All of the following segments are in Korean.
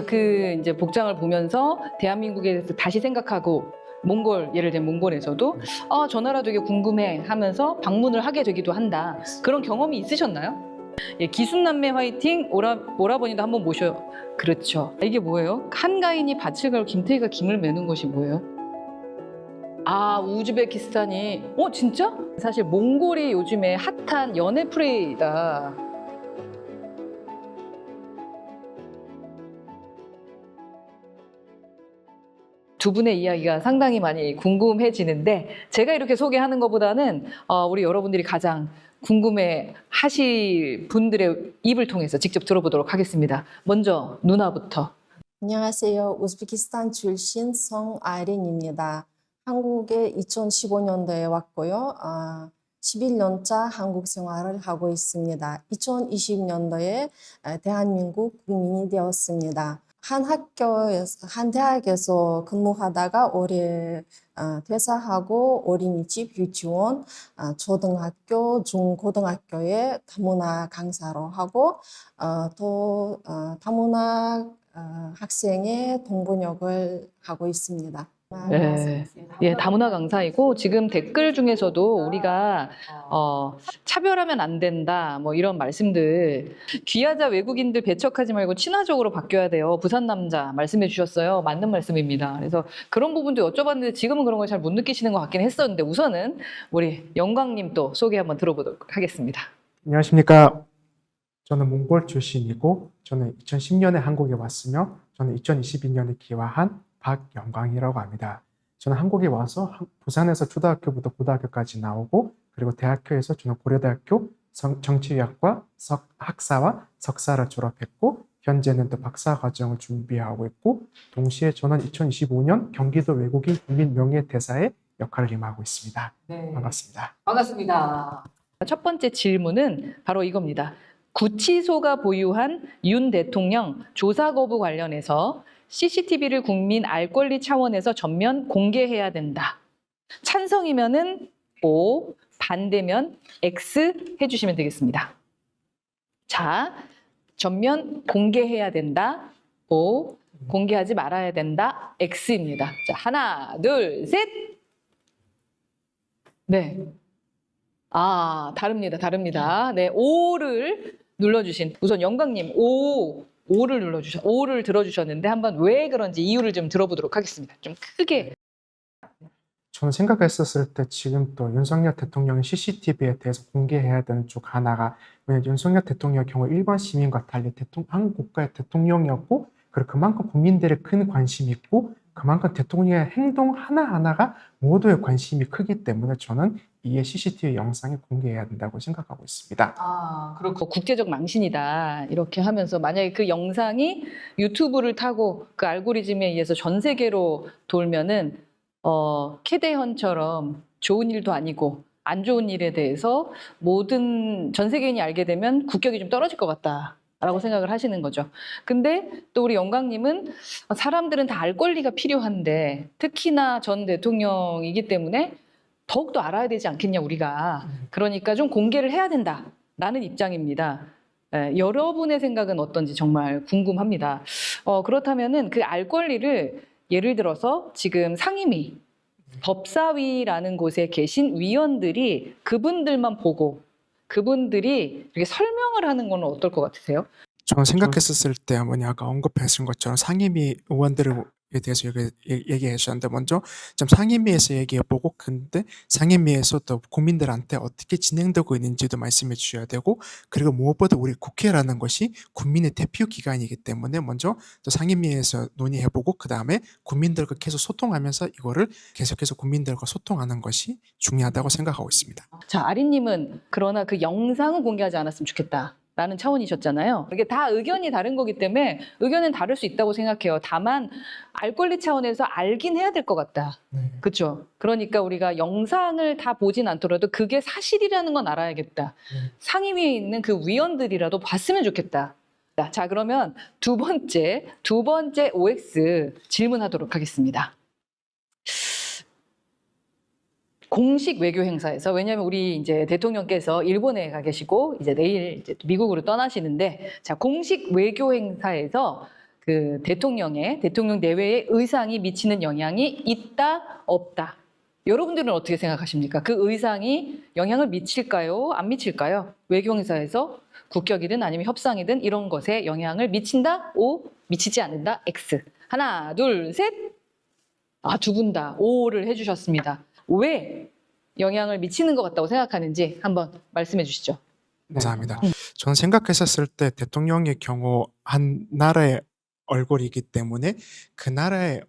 그 이제 복장을 보면서 대한민국에 대해서 다시 생각하고 몽골, 예를 들면 몽골에서도 저 나라 되게 궁금해 하면서 방문을 하게 되기도 한다. 그런 경험이 있으셨나요? 예, 기순남매 화이팅! 오라버니도 한번 모셔. 그렇죠. 이게 뭐예요? 한가인이 밭을 갈고 김태희가 김을 매는 것이 뭐예요? 아, 우즈베키스탄이. 진짜? 사실 몽골이 요즘에 핫한 연애 프레이다. 두 분의 이야기가 상당히 많이 궁금해지는데 제가 이렇게 소개하는 것보다는 우리 여러분들이 가장 궁금해 하실 분들의 입을 통해서 직접 들어보도록 하겠습니다. 먼저 누나부터. 안녕하세요. 우즈베키스탄 출신 성아린입니다. 한국에 2015년도에 왔고요. 11년차 한국 생활을 하고 있습니다. 2020년도에 대한민국 국민이 되었습니다. 한 대학에서 근무하다가 올해 퇴사하고 어린이집, 유치원, 초등학교, 중고등학교에 다문화 강사로 하고 또 다문화 학생의 동번역을 하고 있습니다. 예, 다문화 강사이고 지금 댓글 중에서도 우리가 차별하면 안 된다 뭐 이런 말씀들, 귀하자 외국인들 배척하지 말고 친화적으로 바뀌어야 돼요. 부산 남자 말씀해 주셨어요. 맞는 말씀입니다. 그래서 그런 부분도 여쭤봤는데 지금은 그런 걸 잘 못 느끼시는 것 같긴 했었는데 우선은 우리 영광님 또 소개 한번 들어보도록 하겠습니다. 안녕하십니까. 저는 몽골 출신이고 저는 2010년에 한국에 왔으며 저는 2022년에 귀화한 박영광이라고 합니다. 저는 한국에 와서 부산에서 초등학교부터 고등학교까지 나오고 그리고 대학교에서 저는 고려대학교 정치의학과 학사와 석사를 졸업했고 현재는 또 박사 과정을 준비하고 있고 동시에 저는 2025년 경기도 외국인 국민 명예대사의 역할을 임하고 있습니다. 네. 반갑습니다. 반갑습니다. 첫 번째 질문은 바로 이겁니다. 구치소가 보유한 윤 대통령 조사 거부 관련해서 CCTV를 국민 알 권리 차원에서 전면 공개해야 된다. 찬성이면은 O, 반대면 X 해주시면 되겠습니다. 자, 전면 공개해야 된다. O, 공개하지 말아야 된다. X입니다. 자, 하나, 둘, 셋. 네. 다릅니다. 네, O를 눌러주신 우선 영광님 O를 들어주셨는데 한번 왜 그런지 이유를 좀 들어보도록 하겠습니다. 좀 크게. 저는 생각했었을 때 지금 또 윤석열 대통령의 CCTV에 대해서 공개해야 되는 쪽 하나가 왜냐하면 윤석열 대통령의 경우 일반 시민과 달리 한국 국가의 대통령이었고 그리고 그만큼 국민들의 큰 관심이 있고 그만큼 대통령의 행동 하나하나가 모두의 관심이 크기 때문에 저는 이에 CCTV 영상을 공개해야 된다고 생각하고 있습니다. 그렇고 국제적 망신이다 이렇게 하면서 만약에 그 영상이 유튜브를 타고 그 알고리즘에 의해서 전 세계로 돌면은 캐대헌처럼 좋은 일도 아니고 안 좋은 일에 대해서 모든 전 세계인이 알게 되면 국격이 좀 떨어질 것 같다라고 생각을 하시는 거죠. 근데 또 우리 영광님은 사람들은 다 알 권리가 필요한데 특히나 전 대통령이기 때문에 더욱더 알아야 되지 않겠냐 우리가. 그러니까 좀 공개를 해야 된다라는 입장입니다. 여러분의 생각은 어떤지 정말 궁금합니다. 그렇다면은 그 알 권리를 예를 들어서 지금 상임위, 법사위라는 곳에 계신 위원들이 그분들만 보고 그분들이 이렇게 설명을 하는 건 어떨 것 같으세요? 저는 생각했었을 때 아까 언급하신 것처럼 상임위 의원들에 대해서 얘기해 주셨는데 먼저 좀 상임위에서 얘기해보고 근데 상임위에서 또 국민들한테 어떻게 진행되고 있는지도 말씀해 주셔야 되고 그리고 무엇보다 우리 국회라는 것이 국민의 대표 기관이기 때문에 먼저 또 상임위에서 논의해보고 그 다음에 국민들과 계속 소통하면서 이거를 계속해서 국민들과 소통하는 것이 중요하다고 생각하고 있습니다. 자, 아린님은 그러나 그 영상은 공개하지 않았으면 좋겠다 라는 차원이셨잖아요. 이게 다 의견이 다른 거기 때문에 의견은 다를 수 있다고 생각해요. 다만 알 권리 차원에서 알긴 해야 될 것 같다. 그렇죠? 그러니까 우리가 영상을 다 보진 않더라도 그게 사실이라는 건 알아야겠다. 상임위에 있는 그 위원들이라도 봤으면 좋겠다. 자, 그러면 두 번째 OX 질문하도록 하겠습니다. 공식 외교 행사에서, 왜냐하면 우리 이제 대통령께서 일본에 가 계시고 이제 내일 이제 미국으로 떠나시는데, 자, 공식 외교 행사에서 그 대통령 내외의 의상이 미치는 영향이 있다, 없다. 여러분들은 어떻게 생각하십니까? 그 의상이 영향을 미칠까요? 안 미칠까요? 외교행사에서 국격이든 아니면 협상이든 이런 것에 영향을 미친다? O, 미치지 않는다? X. 하나, 둘, 셋. 두 분 다 O를 해주셨습니다. 왜 영향을 미치는 것 같다고 생각하는지 한번 말씀해 주시죠. 감사합니다. 저는 생각했었을 때 대통령의 경우 한 나라의 얼굴이기 때문에 그 나라에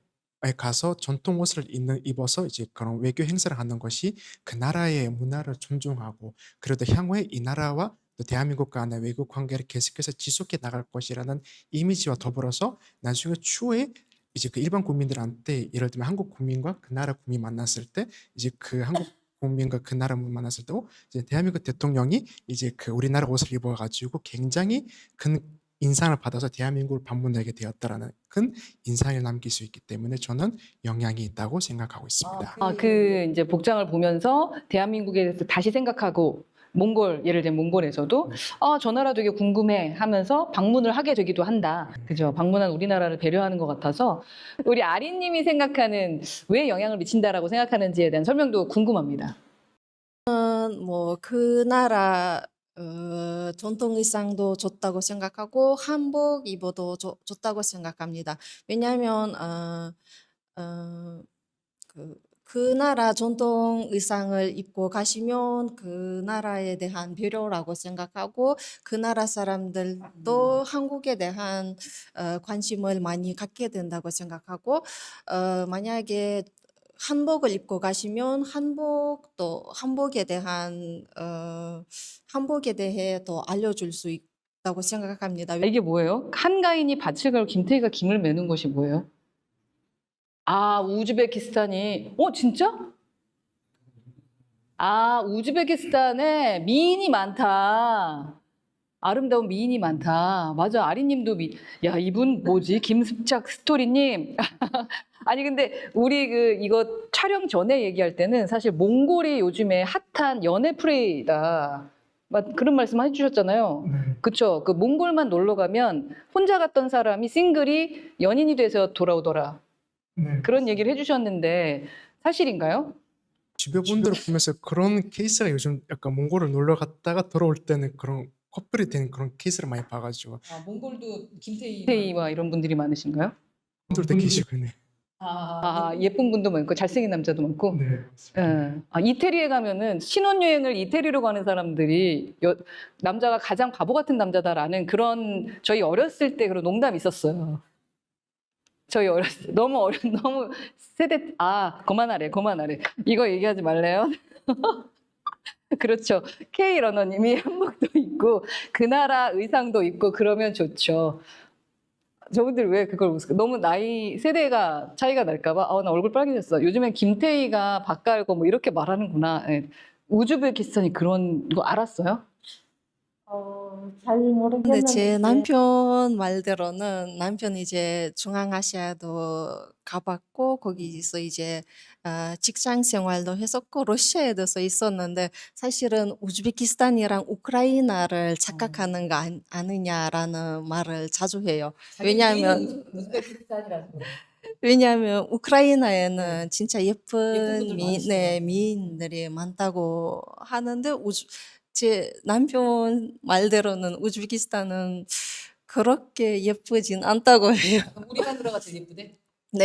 가서 전통 옷을 입어서 이제 그런 외교 행사를 하는 것이 그 나라의 문화를 존중하고 그래도 향후에 이 나라와 또 대한민국 간의 외교 관계를 계속해서 지속해 나갈 것이라는 이미지와 더불어서 나중에 추후에 이제 그 일반 국민들한테 예를 들면 한국 국민과 그 나라 국민 만났을 때 이제 그 한국 국민과 그 나라 국민 만났을 때 이제 대한민국 대통령이 이제 그 우리나라 옷을 입어가지고 굉장히 큰 인상을 받아서 대한민국을 방문하게 되었다라는 큰 인상을 남길 수 있기 때문에 저는 영향이 있다고 생각하고 있습니다. 그 이제 복장을 보면서 대한민국에 대해서 다시 생각하고 예를 들면 몽골에서도 저 나라 되게 궁금해 하면서 방문을 하게 되기도 한다. 그죠? 방문한 우리나라를 배려하는 것 같아서 우리 아린님이 생각하는 왜 영향을 미친다라고 생각하는지에 대한 설명도 궁금합니다. 뭐 그 나라 전통 의상도 좋다고 생각하고 한복 입어도 좋다고 생각합니다. 왜냐하면 그 나라 전통 의상을 입고 가시면 그 나라에 대한 배려라고 생각하고 그 나라 사람들도 한국에 대한 관심을 많이 갖게 된다고 생각하고 만약에 한복을 입고 가시면 한복에 대해 더 알려줄 수 있다고 생각합니다. 이게 뭐예요? 한가인이 밭을 갈고 김태희가 김을 매는 것이 뭐예요? 우즈베키스탄이 진짜? 우즈베키스탄에 미인이 많다. 아름다운 미인이 많다. 맞아, 아리님도 이분 뭐지? 김습작 스토리님. 아니 근데 우리 이거 촬영 전에 얘기할 때는 사실 몽골이 요즘에 핫한 연애 프레이다. 그런 말씀 해주셨잖아요. 그쵸? 그 몽골만 놀러 가면 혼자 갔던 사람이 싱글이 연인이 돼서 돌아오더라. 그런 얘기를 해주셨는데 사실인가요? 주변 분들을 보면서 그런 케이스가 요즘 약간 몽골을 놀러 갔다가 돌아올 때는 그런 커플이 되는 그런 케이스를 많이 봐가지고 몽골도 김태희와 이런 분들이 많으신가요? 분들도 계시고 네. 예쁜 분도 많고 잘생긴 남자도 많고. 네. 이태리에 가면은 신혼여행을 이태리로 가는 사람들이 남자가 가장 바보 같은 남자다라는 그런 저희 어렸을 때 그런 농담이 있었어요. 저희 어렸을 때 너무 세대 그만하래 이거 얘기하지 말래요. 그렇죠. K 러너님이 한복도 입고 그 나라 의상도 입고 그러면 좋죠. 저분들 왜 그걸 웃을까? 너무 나이 세대가 차이가 날까봐 나 얼굴 빨개졌어. 요즘엔 김태희가 밥 갈고 뭐 이렇게 말하는구나. 네. 우즈베키스탄이 그런 거 알았어요? 잘 모르겠는데 제 남편 말대로는 남편이 이제 중앙아시아도 가봤고 거기서 이제 직장 생활도 했었고 러시아에도 있었는데 사실은 우즈베키스탄이랑 우크라이나를 착각하는 거 아니냐라는 말을 자주 해요. 왜냐하면 우크라이나에는 진짜 예쁜 미인들이 많다고 하는데 제 남편 말대로는 우즈베키스탄은 그렇게 예쁘진 않다고 해요. 우리 하늘아가 제일 예쁘대? 네.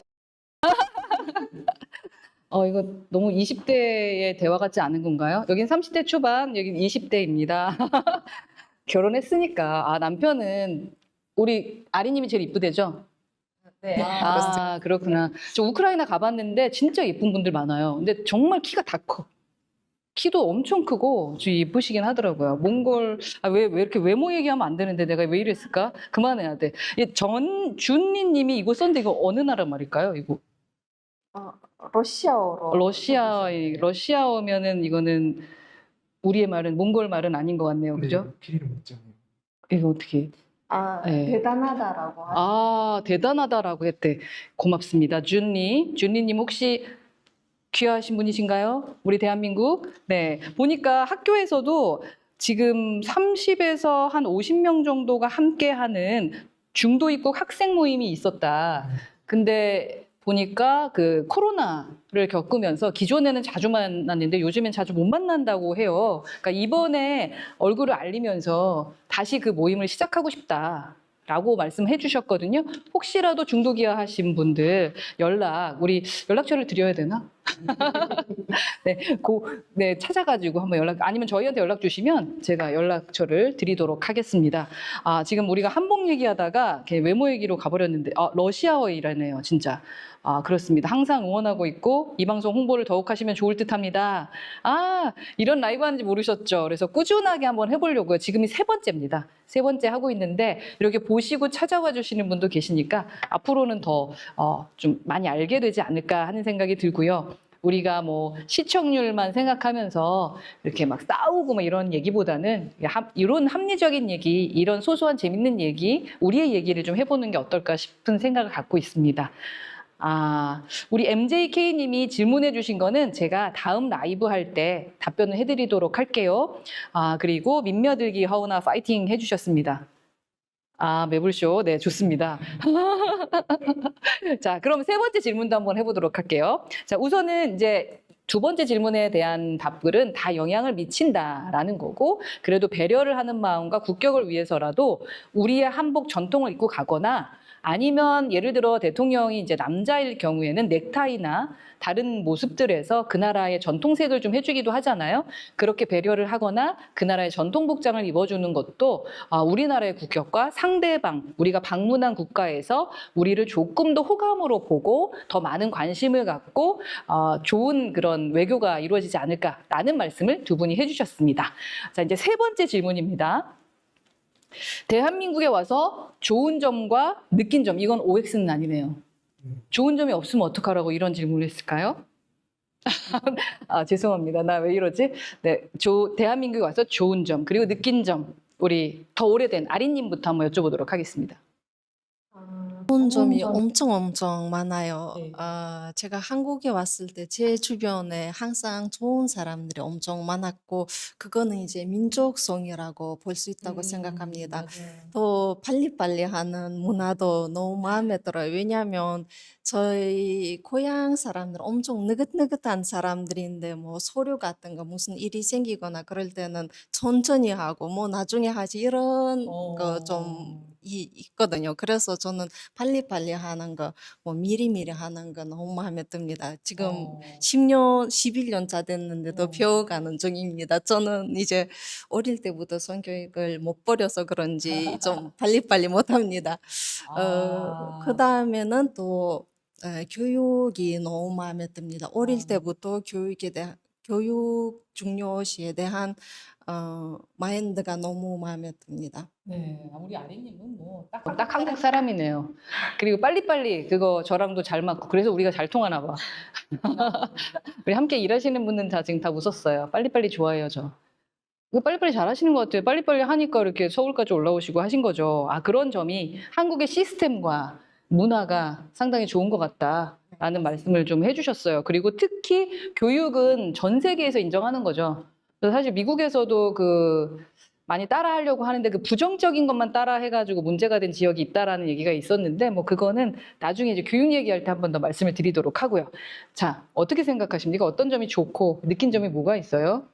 이거 너무 20대의 대화 같지 않은 건가요? 여긴 30대 초반, 여긴 20대입니다. 결혼했으니까 남편은 우리 아리님이 제일 이쁘대죠? 네. 그렇구나. 저 우크라이나 가봤는데 진짜 예쁜 분들 많아요. 근데 정말 키가 다 커. 키도 엄청 크고 좀 예쁘시긴 하더라고요. 몽골 왜 이렇게 외모 얘기하면 안 되는데 내가 왜 이랬을까? 그만해야 돼. 준니님이 이거 썼는데 이거 어느 나라 말일까요? 이거 러시아어로. 러시아어면은 이거는 우리의 말은 몽골 말은 아닌 것 같네요. 그죠? 길이를 묻잖아요. 이거 어떻게? 네. 대단하다라고 하죠. 대단하다라고 했대. 고맙습니다. 준니님 혹시 귀하신 분이신가요? 우리 대한민국? 네. 보니까 학교에서도 지금 30에서 한 50명 정도가 함께하는 중도 입국 학생 모임이 있었다. 근데 보니까 그 코로나를 겪으면서 기존에는 자주 만났는데 요즘엔 자주 못 만난다고 해요. 그러니까 이번에 얼굴을 알리면서 다시 그 모임을 시작하고 싶다라고 말씀해 주셨거든요. 혹시라도 중도기아 하신 분들 우리 연락처를 드려야 되나? 네, 네, 찾아가지고 한번 아니면 저희한테 연락 주시면 제가 연락처를 드리도록 하겠습니다. 아, 지금 우리가 한복 얘기하다가 이렇게 외모 얘기로 가버렸는데, 러시아어이라네요, 진짜. 아, 그렇습니다. 항상 응원하고 있고, 이 방송 홍보를 더욱 하시면 좋을 듯 합니다. 아, 이런 라이브 하는지 모르셨죠? 그래서 꾸준하게 한번 해보려고요. 지금이 3번째입니다. 3번째 하고 있는데, 이렇게 보시고 찾아와 주시는 분도 계시니까, 앞으로는 더, 좀 많이 알게 되지 않을까 하는 생각이 들고요. 우리가 뭐 시청률만 생각하면서 이렇게 막 싸우고 뭐 이런 얘기보다는 이런 합리적인 얘기, 이런 소소한 재밌는 얘기, 우리의 얘기를 좀 해보는 게 어떨까 싶은 생각을 갖고 있습니다. 아, 우리 MJK님이 질문해 주신 거는 제가 다음 라이브 할 때 답변을 해드리도록 할게요. 아, 그리고 민며들기 허우나 파이팅 해주셨습니다. 아, 매불쇼. 네, 좋습니다. 자, 그럼 3번째 질문도 한번 해보도록 할게요. 자, 우선은 이제 2번째 질문에 대한 답글은 다 영향을 미친다라는 거고, 그래도 배려를 하는 마음과 국격을 위해서라도 우리의 한복 전통을 입고 가거나 아니면 예를 들어 대통령이 이제 남자일 경우에는 넥타이나 다른 모습들에서 그 나라의 전통색을 좀 해주기도 하잖아요. 그렇게 배려를 하거나 그 나라의 전통 복장을 입어주는 것도 우리나라의 국격과 상대방, 우리가 방문한 국가에서 우리를 조금 더 호감으로 보고 더 많은 관심을 갖고 좋은 그런 외교가 이루어지지 않을까라는 말씀을 2분이 해주셨습니다. 자, 이제 3번째 질문입니다. 대한민국에 와서 좋은 점과 느낀 점, 이건 OX는 아니네요. 좋은 점이 없으면 어떡하라고 이런 질문을 했을까요? 아, 죄송합니다. 나 왜 이러지? 네, 대한민국에 와서 좋은 점, 그리고 느낀 점, 우리 더 오래된 아린님부터 한번 여쭤보도록 하겠습니다. 좋은 점이 엄청 많아요. 네. 제가 한국에 왔을 때 제 주변에 항상 좋은 사람들이 엄청 많았고, 그거는 이제 민족성이라고 볼 수 있다고 생각합니다. 또 빨리빨리 하는 문화도 너무 마음에 들어요. 왜냐하면 저희 고향 사람들 엄청 느긋느긋한 사람들인데, 뭐 서류 같은 거 무슨 일이 생기거나 그럴 때는 천천히 하고 뭐 나중에 하지 이런 거 좀 있거든요. 그래서 저는 빨리빨리 하는 거, 뭐 미리미리 하는 거 너무 마음에 듭니다. 지금 10년, 11년 차 됐는데도 배워가는 중입니다. 저는 이제 어릴 때부터 성교육을 못 버려서 그런지 좀 빨리빨리 못합니다. 그 다음에는 또 교육이 너무 마음에 듭니다. 어릴 때부터 교육 중요시에 대한 마인드가 너무 마음에 듭니다. 네, 우리 아린님은 뭐 딱 한국 사람이네요. 그리고 빨리빨리 그거 저랑도 잘 맞고 그래서 우리가 잘 통하나 봐. 우리 함께 일하시는 분은 다 지금 다 웃었어요. 빨리빨리 좋아해요, 저. 이거 빨리빨리 잘하시는 것 같아요. 빨리빨리 하니까 이렇게 서울까지 올라오시고 하신 거죠. 아, 그런 점이 한국의 시스템과 문화가 상당히 좋은 것 같다라는 말씀을 좀 해주셨어요. 그리고 특히 교육은 전 세계에서 인정하는 거죠. 그래서 사실 미국에서도 많이 따라하려고 하는데 그 부정적인 것만 따라해가지고 문제가 된 지역이 있다라는 얘기가 있었는데 뭐 그거는 나중에 이제 교육 얘기할 때 한 번 더 말씀을 드리도록 하고요. 자, 어떻게 생각하십니까? 어떤 점이 좋고 느낀 점이 뭐가 있어요?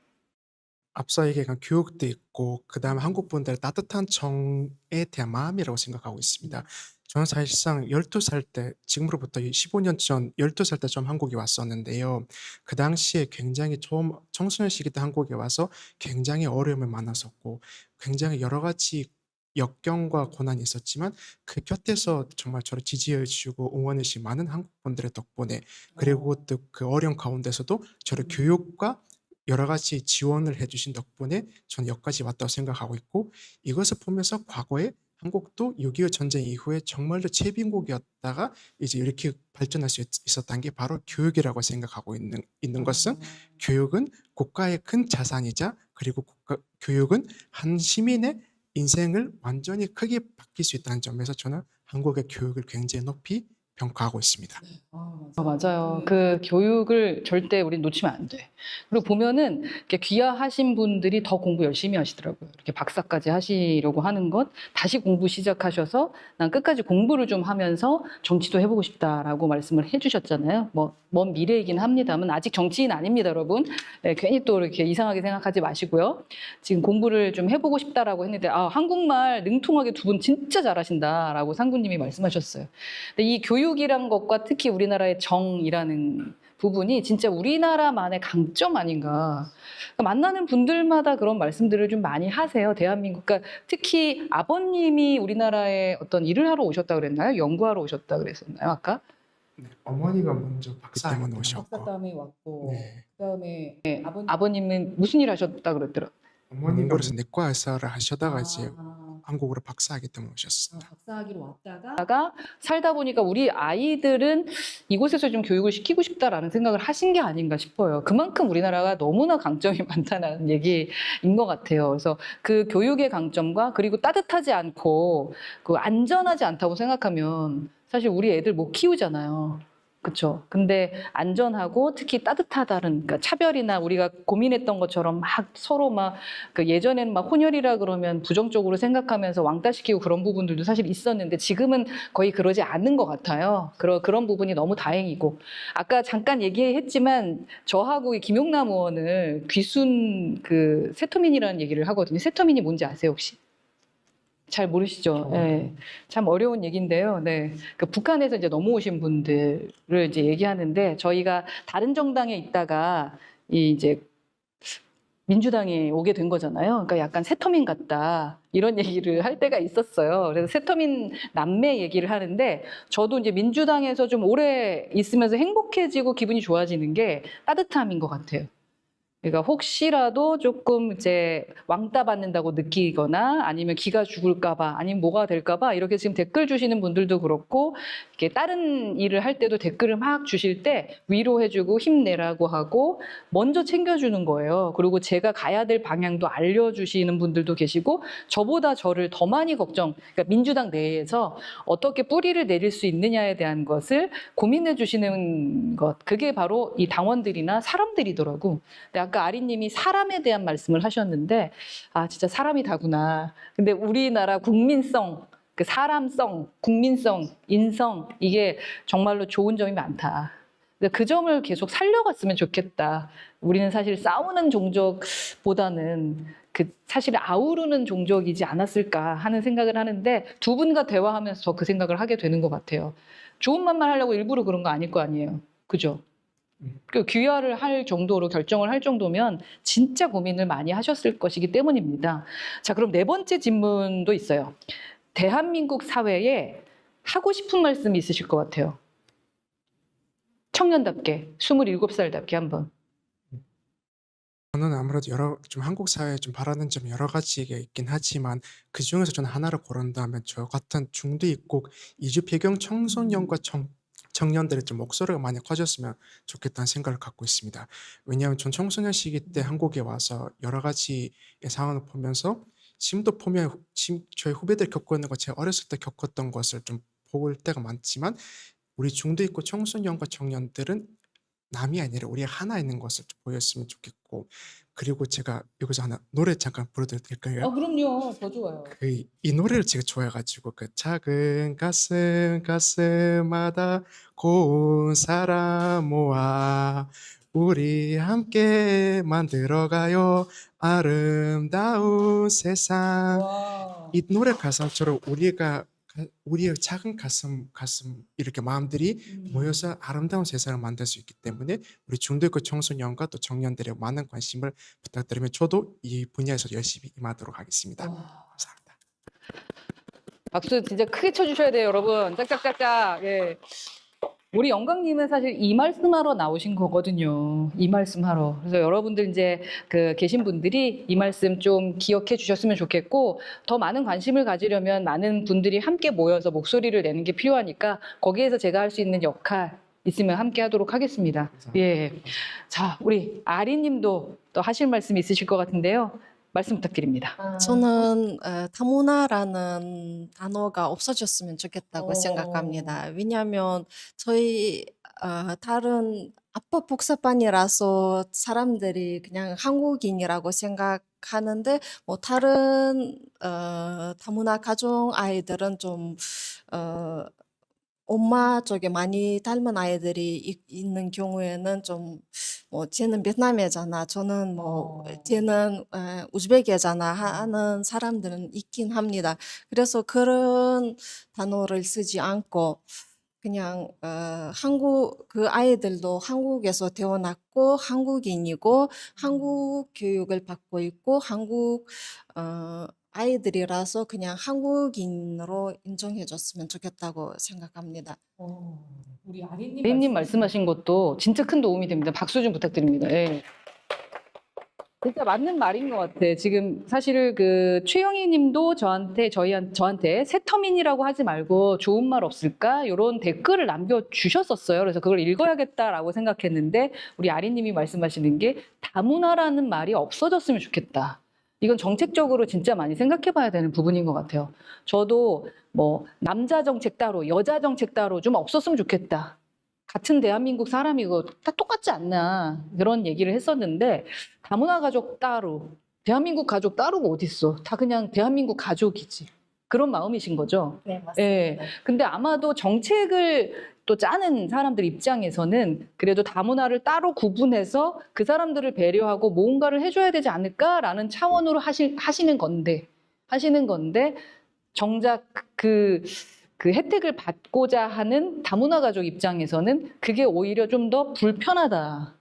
앞서 얘기한 교육도 있고 그다음에 한국 분들의 따뜻한 정에 대한 마음이라고 생각하고 있습니다. 저는 사실상 12살 때, 지금으로부터 15년 전 12살 때 좀 한국에 왔었는데요. 그 당시에 굉장히 좀 청소년 시기 때 한국에 와서 굉장히 어려움을 만났었고 굉장히 여러 가지 역경과 고난이 있었지만 그 곁에서 정말 저를 지지해 주시고 응원해 주신 많은 한국 분들의 덕분에, 그리고 또 그 어려운 가운데서도 저를 교육과 여러 가지 지원을 해 주신 덕분에 저는 여기까지 왔다고 생각하고 있고, 이것을 보면서 과거에 한국도 6.25 전쟁 이후에 정말로 최빈국이었다가 이제 이렇게 발전할 수 있었던 게 바로 교육이라고 생각하고 있는 것은, 교육은 국가의 큰 자산이자, 그리고 교육은 한 시민의 인생을 완전히 크게 바뀔 수 있다는 점에서 저는 한국의 교육을 굉장히 높이 평가하고 있습니다. 맞아요. 그 교육을 절대 우리 놓치면 안 돼. 그리고 보면은 이렇게 귀화하신 분들이 더 공부 열심히 하시더라고요. 이렇게 박사까지 하시려고 하는 것, 다시 공부 시작하셔서 난 끝까지 공부를 좀 하면서 정치도 해보고 싶다라고 말씀을 해주셨잖아요. 뭐 먼 미래이긴 합니다만 아직 정치인 아닙니다, 여러분. 네, 괜히 또 이렇게 이상하게 생각하지 마시고요. 지금 공부를 좀 해보고 싶다라고 했는데 한국말 능통하게 두 분 진짜 잘하신다라고 상구님이 말씀하셨어요. 근데 이 교육이란 것과 특히 우리나라의 정이라는 부분이 진짜 우리나라만의 강점 아닌가. 그러니까 만나는 분들마다 그런 말씀들을 좀 많이 하세요. 대한민국. 그러니까 특히 아버님이 우리나라에 어떤 일을 하러 오셨다 그랬나요? 연구하러 오셨다 그랬었나요? 아까? 네, 어머니가 먼저 박사 때문에 오셨고, 박사 다음에 왔고, 네. 그다음에 아버님은 무슨 일 하셨다 그랬더라? 어머니가 몽골에서 내과 의사를 하시다가 이제 아. 한국으로 박사하기 때문에 오셨습니다. 박사학위로 왔다가 살다 보니까 우리 아이들은 이곳에서 좀 교육을 시키고 싶다라는 생각을 하신 게 아닌가 싶어요. 그만큼 우리나라가 너무나 강점이 많다는 얘기인 것 같아요. 그래서 그 교육의 강점과 그리고 따뜻하지 않고 그 안전하지 않다고 생각하면 사실 우리 애들 못 키우잖아요. 그렇죠. 근데 안전하고 특히 따뜻하다는 그러니까 차별이나 우리가 고민했던 것처럼 막 서로 막 그 예전에는 막 혼혈이라 그러면 부정적으로 생각하면서 왕따시키고 그런 부분들도 사실 있었는데 지금은 거의 그러지 않는 것 같아요. 그런 부분이 너무 다행이고 아까 잠깐 얘기했지만 저하고 이 김용남 의원을 귀순 그 세터민이라는 얘기를 하거든요. 세터민이 뭔지 아세요 혹시? 잘 모르시죠? 네. 참 어려운 얘기인데요. 네. 그 북한에서 이제 넘어오신 분들을 이제 얘기하는데 저희가 다른 정당에 있다가 이제 민주당에 오게 된 거잖아요. 그러니까 약간 세터민 같다. 이런 얘기를 할 때가 있었어요. 그래서 세터민 남매 얘기를 하는데 저도 이제 민주당에서 좀 오래 있으면서 행복해지고 기분이 좋아지는 게 따뜻함인 것 같아요. 그러니까 혹시라도 조금 이제 왕따 받는다고 느끼거나 아니면 기가 죽을까봐 아니면 뭐가 될까봐 이렇게 지금 댓글 주시는 분들도 그렇고 이렇게 다른 일을 할 때도 댓글을 막 주실 때 위로해주고 힘내라고 하고 먼저 챙겨주는 거예요. 그리고 제가 가야 될 방향도 알려주시는 분들도 계시고 저보다 저를 더 많이 그러니까 민주당 내에서 어떻게 뿌리를 내릴 수 있느냐에 대한 것을 고민해 주시는 것 그게 바로 이 당원들이나 사람들이더라고. 근데 아까 아리님이 사람에 대한 말씀을 하셨는데 진짜 사람이 다구나. 근데 우리나라 국민성, 그 사람성, 국민성, 인성 이게 정말로 좋은 점이 많다. 그 점을 계속 살려갔으면 좋겠다. 우리는 사실 싸우는 종족보다는 그 사실 아우르는 종족이지 않았을까 하는 생각을 하는데 두 분과 대화하면서 저 그 생각을 하게 되는 것 같아요. 좋은 말만 하려고 일부러 그런 거 아닐 거 아니에요. 그죠? 그 귀화를 할 정도로 결정을 할 정도면 진짜 고민을 많이 하셨을 것이기 때문입니다. 자, 그럼 네 번째 질문도 있어요. 대한민국 사회에 하고 싶은 말씀이 있으실 것 같아요. 청년답게, 27살답게 한번. 저는 아무래도 좀 한국 사회에 좀 바라는 점이 여러 가지가 있긴 하지만 그 중에서 저는 하나를 고른다면 저 같은 중도 입국 이주 배경 청소년과 청년들의 좀 목소리가 많이 커졌으면 좋겠다는 생각을 갖고 있습니다. 왜냐하면 전 청소년 시기 때 한국에 와서 여러 가지의 상황을 보면서 지금도 보면 저희 후배들 겪고 있는 거 제가 어렸을 때 겪었던 것을 좀 볼 때가 많지만 우리 중도 있고 청소년과 청년들은 남이 아니라 우리 하나 있는 것을 좀 보였으면 좋겠고 그리고 제가 여기서 하나 노래 잠깐 불러드려도 될까요? 그럼요. 더 좋아요. 이 노래를 제가 좋아해가지고 그 작은 가슴마다 고운 사람 모아 우리 함께 만들어가요 아름다운 세상. 와. 이 노래 가사처럼 우리의 작은 가슴 이렇게 마음들이 모여서 아름다운 세상을 만들 수 있기 때문에 우리 중도있고 청소년과 또 청년들의 많은 관심을 부탁드리며 저도 이 분야에서 열심히 임하도록 하겠습니다. 감사합니다. 박수 진짜 크게 쳐주셔야 돼요, 여러분. 짝짝짝짝. 예. 우리 영광님은 사실 이 말씀하러 나오신 거거든요. 이 말씀하러. 그래서 여러분들 이제 계신 분들이 이 말씀 좀 기억해 주셨으면 좋겠고 더 많은 관심을 가지려면 많은 분들이 함께 모여서 목소리를 내는 게 필요하니까 거기에서 제가 할 수 있는 역할 있으면 함께 하도록 하겠습니다. 예. 자, 우리 아리님도 또 하실 말씀이 있으실 것 같은데요. 말씀 부탁드립니다. 저는 다문화라는 단어가 없어졌으면 좋겠다고 생각합니다. 왜냐하면 저희 다른 아빠 복사반이라서 사람들이 그냥 한국인이라고 생각하는데 뭐 다른 다문화 가정 아이들은 좀 엄마 쪽에 많이 닮은 아이들이 있는 경우에는 좀 뭐 쟤는 베트남애잖아. 저는 뭐 쟤는 우즈베키애잖아 하는 사람들은 있긴 합니다. 그래서 그런 단어를 쓰지 않고 그냥 한국 그 아이들도 한국에서 태어났고 한국인이고 한국 교육을 받고 있고 한국 아이들이라서 그냥 한국인으로 인정해줬으면 좋겠다고 생각합니다. 우리 아린님 말씀하신 것도 진짜 큰 도움이 됩니다. 박수 좀 부탁드립니다. 예. 진짜 맞는 말인 것 같아. 지금 사실 그 최영희 님도 저한테 새터민이라고 하지 말고 좋은 말 없을까? 이런 댓글을 남겨주셨었어요. 그래서 그걸 읽어야겠다라고 생각했는데 우리 아린 님이 말씀하시는 게 다문화라는 말이 없어졌으면 좋겠다. 이건 정책적으로 진짜 많이 생각해 봐야 되는 부분인 것 같아요. 저도 뭐 남자 정책 따로, 여자 정책 따로 좀 없었으면 좋겠다. 같은 대한민국 사람이고 다 똑같지 않나 그런 얘기를 했었는데 다문화 가족 따로, 대한민국 가족 따로가 어딨어. 다 그냥 대한민국 가족이지. 그런 마음이신 거죠? 네, 맞습니다. 예. 근데 아마도 정책을 또 짜는 사람들 입장에서는 그래도 다문화를 따로 구분해서 그 사람들을 배려하고 뭔가를 해줘야 되지 않을까라는 차원으로 하시는 건데 정작 그 혜택을 받고자 하는 다문화 가족 입장에서는 그게 오히려 좀 더 불편하다라는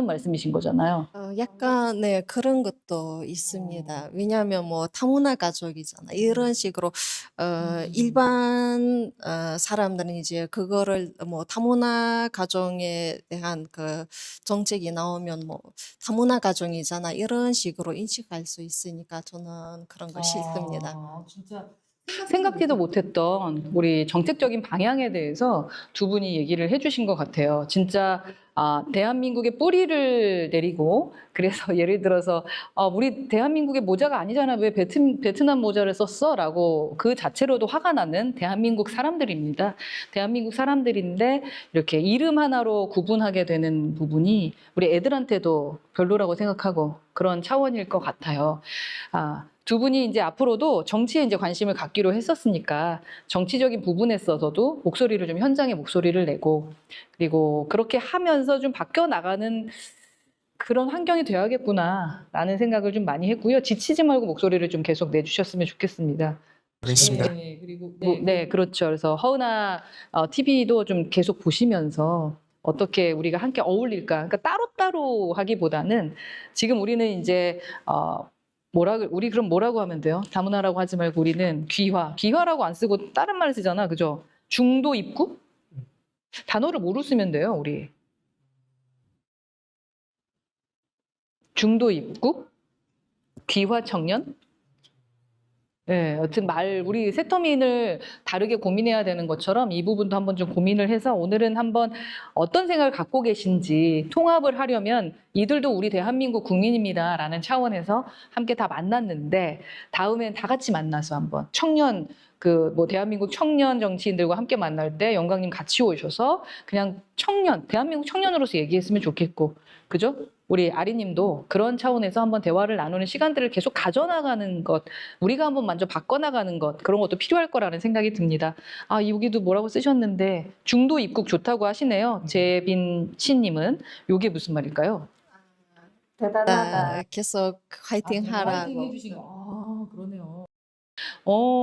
말씀이신 거잖아요. 약간 네 그런 것도 있습니다. 왜냐하면 뭐 다문화 가족이잖아. 이런 식으로 일반 사람들은 이제 그거를 뭐 다문화 가정에 대한 그 정책이 나오면 뭐 다문화 가정이잖아. 이런 식으로 인식할 수 있으니까 저는 그런 거 싫습니다. 진짜 생각지도 못했던 우리 정책적인 방향에 대해서 두 분이 얘기를 해주신 것 같아요. 진짜 대한민국의 뿌리를 내리고 그래서 예를 들어서 우리 대한민국의 모자가 아니잖아. 왜 베트남 모자를 썼어? 라고 그 자체로도 화가 나는 대한민국 사람들입니다. 대한민국 사람들인데 이렇게 이름 하나로 구분하게 되는 부분이 우리 애들한테도 별로라고 생각하고 그런 차원일 것 같아요. 두 분이 이제 앞으로도 정치에 이제 관심을 갖기로 했었으니까 정치적인 부분에 있어서도 목소리를 좀 현장에 목소리를 내고 그리고 그렇게 하면서 좀 바뀌어 나가는 그런 환경이 되어야겠구나라는 생각을 좀 많이 했고요. 지치지 말고 목소리를 좀 계속 내주셨으면 좋겠습니다. 그렇습니다. 네, 그리고 네, 그렇죠. 그래서 허은아 TV도 좀 계속 보시면서 어떻게 우리가 함께 어울릴까? 그러니까 따로따로 하기보다는 지금 우리는 이제 우리 그럼 뭐라고 하면 돼요? 다문화라고 하지 말고 우리는 귀화라고 안 쓰고 다른 말 쓰잖아, 그죠? 중도 입국? 단어를 뭐로 쓰면 돼요, 우리? 중도 입국? 귀화 청년? 네, 여튼 우리 새터민을 다르게 고민해야 되는 것처럼 이 부분도 한번 좀 고민을 해서 오늘은 한번 어떤 생각을 갖고 계신지 통합을 하려면 이들도 우리 대한민국 국민입니다라는 차원에서 함께 다 만났는데 다음엔 다 같이 만나서 한번 청년 대한민국 청년 정치인들과 함께 만날 때 영광님 같이 오셔서 그냥 대한민국 청년으로서 얘기했으면 좋겠고, 그죠? 우리 아리님도 그런 차원에서 한번 대화를 나누는 시간들을 계속 가져나가는 것, 우리가 한번 먼저 바꿔나가는 것, 그런 것도 필요할 거라는 생각이 듭니다. 여기도 뭐라고 쓰셨는데 중도 입국 좋다고 하시네요. 재빈 씨님은 이게 무슨 말일까요? 대단하다. 계속 화이팅 하라고. 그러네요.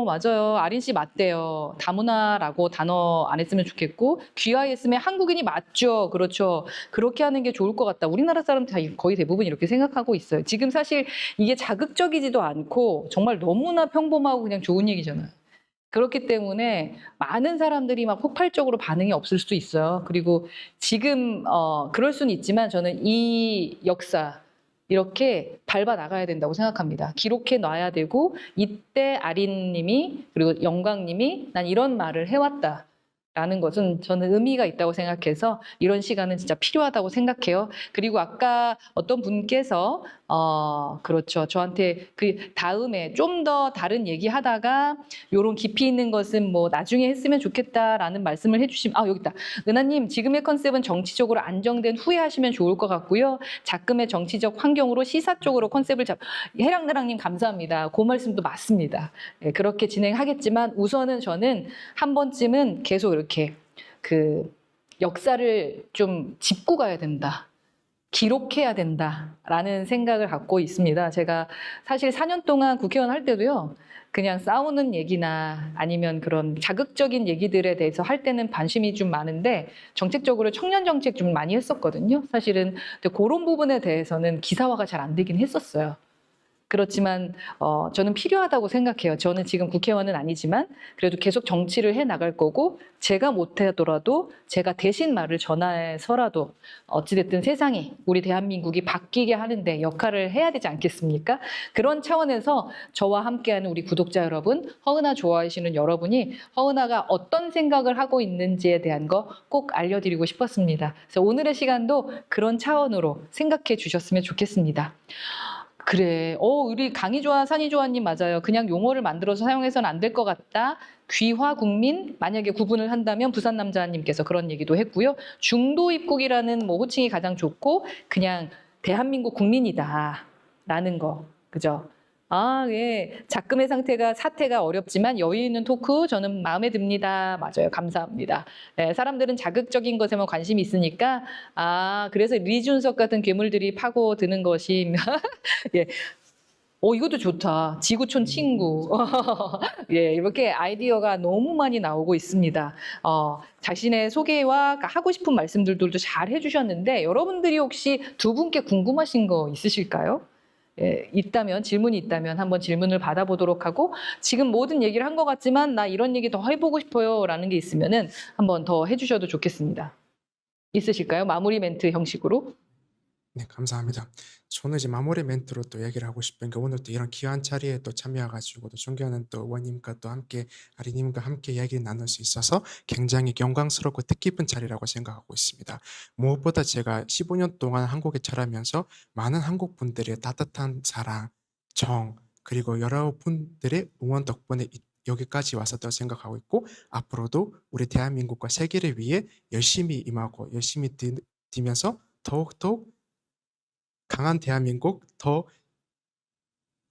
맞아요. 아린 씨 맞대요. 다문화라고 단어 안 했으면 좋겠고 귀화했으면 한국인이 맞죠. 그렇죠. 그렇게 하는 게 좋을 것 같다. 우리나라 사람들 다 거의 대부분 이렇게 생각하고 있어요. 지금 사실 이게 자극적이지도 않고 정말 너무나 평범하고 그냥 좋은 얘기잖아요. 그렇기 때문에 많은 사람들이 막 폭발적으로 반응이 없을 수도 있어요. 그리고 지금 그럴 수는 있지만 저는 이 역사 이렇게 밟아 나가야 된다고 생각합니다. 기록해 놔야 되고 이때 아린님이 그리고 영광님이 난 이런 말을 해왔다. 라는 것은 저는 의미가 있다고 생각해서 이런 시간은 진짜 필요하다고 생각해요. 그리고 아까 어떤 분께서 그렇죠. 저한테 그 다음에 좀 더 다른 얘기하다가 요런 깊이 있는 것은 뭐 나중에 했으면 좋겠다라는 말씀을 해주시면, 여기 있다. 은하님, 지금의 컨셉은 정치적으로 안정된 후에 하시면 좋을 것 같고요. 작금의 정치적 환경으로 시사 쪽으로 컨셉을 해랑드랑님 감사합니다. 그 말씀도 맞습니다. 예, 그렇게 진행하겠지만 우선은 저는 한 번쯤은 계속 이렇게 그 역사를 좀 짚고 가야 된다. 기록해야 된다라는 생각을 갖고 있습니다. 제가 사실 4년 동안 국회의원 할 때도요, 그냥 싸우는 얘기나 아니면 그런 자극적인 얘기들에 대해서 할 때는 관심이 좀 많은데 정책적으로 청년 정책 좀 많이 했었거든요. 사실은 근데 그런 부분에 대해서는 기사화가 잘 안 되긴 했었어요. 그렇지만 저는 필요하다고 생각해요. 저는 지금 국회의원은 아니지만 그래도 계속 정치를 해 나갈 거고 제가 못하더라도 제가 대신 말을 전해서라도 어찌됐든 세상이 우리 대한민국이 바뀌게 하는데 역할을 해야 되지 않겠습니까? 그런 차원에서 저와 함께하는 우리 구독자 여러분, 허은하 좋아하시는 여러분이 허은하가 어떤 생각을 하고 있는지에 대한 거 꼭 알려드리고 싶었습니다. 그래서 오늘의 시간도 그런 차원으로 생각해 주셨으면 좋겠습니다. 그래. 우리 강이 좋아, 산이 좋아님 맞아요. 그냥 용어를 만들어서 사용해서는 안 될 것 같다. 귀화 국민 만약에 구분을 한다면 부산 남자님께서 그런 얘기도 했고요. 중도 입국이라는 뭐 호칭이 가장 좋고 그냥 대한민국 국민이다라는 거. 그죠? 예. 작금의 사태가 어렵지만 여유 있는 토크 저는 마음에 듭니다. 맞아요. 감사합니다. 네, 사람들은 자극적인 것에만 관심이 있으니까 그래서 리준석 같은 괴물들이 파고드는 것이 예. 이것도 좋다. 지구촌 친구. 예, 이렇게 아이디어가 너무 많이 나오고 있습니다. 자신의 소개와 하고 싶은 말씀들도 잘 해주셨는데 여러분들이 혹시 두 분께 궁금하신 거 있으실까요? 예, 질문이 있다면 한번 질문을 받아보도록 하고 지금 모든 얘기를 한 것 같지만 나 이런 얘기 더 해보고 싶어요 라는 게 있으면은 한번 더 해주셔도 좋겠습니다. 있으실까요? 마무리 멘트 형식으로. 네, 감사합니다. 저는 이제 마무리 멘트로 또 얘기를 하고 싶은 게 오늘 또 이런 귀한 자리에 또 참여해가지고 또 존경하는 또 의원님과 또 함께 아리님과 함께 이야기를 나눌 수 있어서 굉장히 영광스럽고 뜻깊은 자리라고 생각하고 있습니다. 무엇보다 제가 15년 동안 한국에 자라면서 많은 한국 분들의 따뜻한 사랑, 정 그리고 여러 분들의 응원 덕분에 여기까지 왔었다고 생각하고 있고 앞으로도 우리 대한민국과 세계를 위해 열심히 임하고 열심히 뛰면서 더욱더욱 강한 대한민국, 더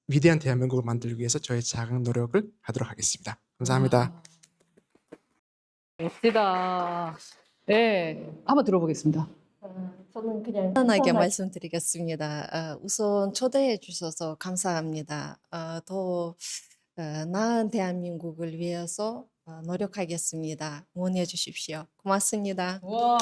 위대한 대한민국을 만들기 위해서 저의 작은 노력을 하도록 하겠습니다. 감사합니다. 멋지다. 네, 한번 들어보겠습니다. 저는 그냥 간단하게 말씀드리겠습니다. 우선 초대해 주셔서 감사합니다. 더 나은 대한민국을 위해서 노력하겠습니다. 응원해 주십시오. 고맙습니다. 와.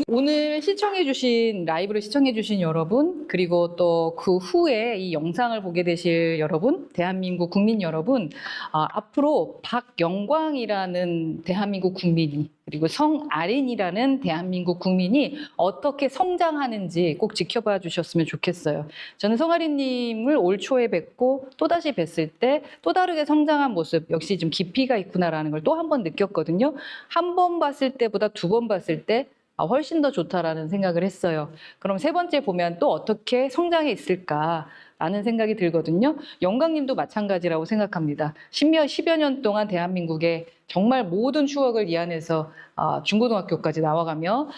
오늘 시청해주신 라이브를 시청해주신 여러분 그리고 또 그 후에 이 영상을 보게 되실 여러분 대한민국 국민 여러분 앞으로 박영광이라는 대한민국 국민이 그리고 성아린이라는 대한민국 국민이 어떻게 성장하는지 꼭 지켜봐 주셨으면 좋겠어요. 저는 성아린님을 올 초에 뵙고 또다시 뵀을 때 또 다르게 성장한 모습 역시 좀 깊이가 있구나라는 걸 또 한 번 느꼈거든요. 한 번 봤을 때보다 두 번 봤을 때 훨씬 더 좋다라는 생각을 했어요. 그럼 세 번째 보면 또 어떻게 성장해 있을까라는 생각이 들거든요. 영광님도 마찬가지라고 생각합니다. 10여 년 동안 대한민국에 정말 모든 추억을 이 안에서 중고등학교까지 나와가며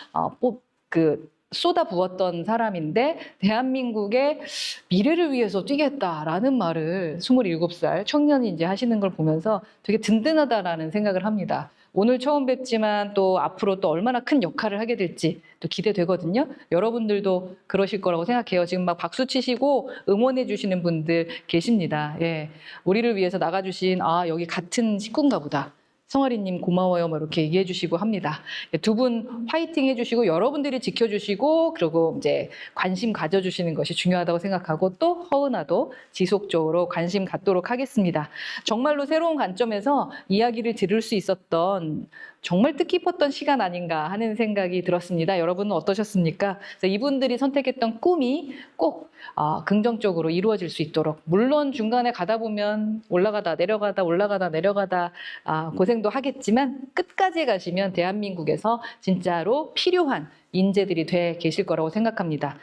쏟아부었던 사람인데 대한민국의 미래를 위해서 뛰겠다라는 말을 27살 청년이 이제 하시는 걸 보면서 되게 든든하다라는 생각을 합니다. 오늘 처음 뵙지만 또 앞으로 또 얼마나 큰 역할을 하게 될지 또 기대되거든요. 여러분들도 그러실 거라고 생각해요. 지금 막 박수 치시고 응원해 주시는 분들 계십니다. 예. 우리를 위해서 나가주신 여기 같은 식구인가 보다. 성아리님 고마워요. 뭐 이렇게 얘기해 주시고 합니다. 두 분 화이팅 해주시고 여러분들이 지켜주시고 그리고 이제 관심 가져주시는 것이 중요하다고 생각하고 또 허은하도 지속적으로 관심 갖도록 하겠습니다. 정말로 새로운 관점에서 이야기를 들을 수 있었던 정말 뜻깊었던 시간 아닌가 하는 생각이 들었습니다. 여러분은 어떠셨습니까? 그래서 이분들이 선택했던 꿈이 꼭 긍정적으로 이루어질 수 있도록 물론 중간에 가다 보면 올라가다 내려가다 올라가다 내려가다 고생 고생도 하겠지만 끝까지 가시면 대한민국에서 진짜로 필요한 인재들이 돼 계실 거라고 생각합니다.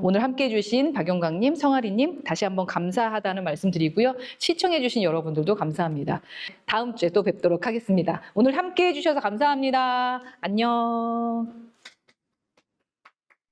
오늘 함께해 주신 박영광님, 성아리님 다시 한번 감사하다는 말씀 드리고요. 시청해 주신 여러분들도 감사합니다. 다음 주에 또 뵙도록 하겠습니다. 오늘 함께해 주셔서 감사합니다. 안녕.